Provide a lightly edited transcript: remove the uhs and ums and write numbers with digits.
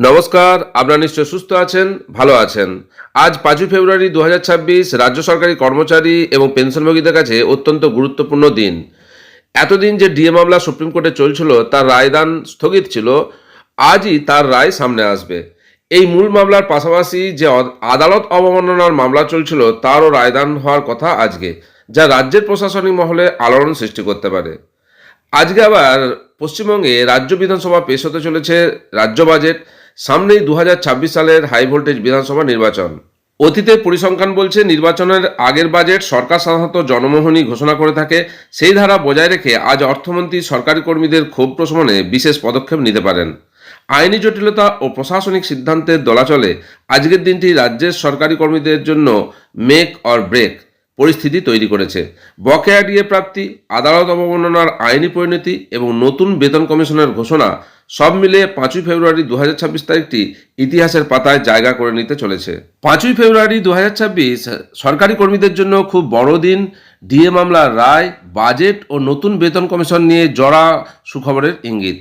নমস্কার, আপনারা নিশ্চয় সুস্থ আছেন, ভালো আছেন। আজ 5ই ফেব্রুয়ারি 2026 রাজ্য সরকারি কর্মচারী এবং পেনশনভোগীদের কাছে অত্যন্ত গুরুত্বপূর্ণ দিন। এতদিন যে ডিএ মামলা সুপ্রিম কোর্টে চলছিল তার রায়দান স্থগিত ছিল, আজই তার রায় সামনে আসবে। এই মূল মামলার পাশাপাশি যে আদালত অবমাননার মামলা চলছিল তারও রায়দান হওয়ার কথা আজকে, যা রাজ্যের প্রশাসনিক মহলে আলোড়ন সৃষ্টি করতে পারে। আজকে আবার পশ্চিমবঙ্গে রাজ্য বিধানসভা পেশ হতে চলেছে রাজ্য বাজেট। সামনেই 2026 সালের হাই ভোল্টেজ বিধানসভা নির্বাচন। অতীতের পরিসংখ্যান বলছে নির্বাচনের আগের বাজেট সরকার সাধারণত জনমোহনী ঘোষণা করে থাকে। সেই ধারা বজায় রেখে আজ অর্থমন্ত্রী সরকারি কর্মীদের ক্ষোভ প্রশমনে বিশেষ পদক্ষেপ নিতে পারেন। আইনি জটিলতা ও প্রশাসনিক সিদ্ধান্তের দোলাচলে আজকের দিনটি রাজ্যের সরকারি কর্মীদের জন্য মেক অর ব্রেক পরিস্থিতি তৈরি করেছে। বকেয়া ডিএ প্রাপ্তি, আদালত অবমাননার আইনি পরিণতি এবং নতুন বেতন কমিশনের ঘোষণা সব মিলিয়ে 5ই ফেব্রুয়ারি 2026 তারিখটি ইতিহাসের পাতায় জায়গা করে নিতে চলেছে। 5ই ফেব্রুয়ারি 2026 সরকারি কর্মীদের জন্য খুব বড় দিন। ডিএ মামলার রায়, বাজেট ও নতুন বেতন কমিশন নিয়ে জোড়া সুখবরের ইঙ্গিত।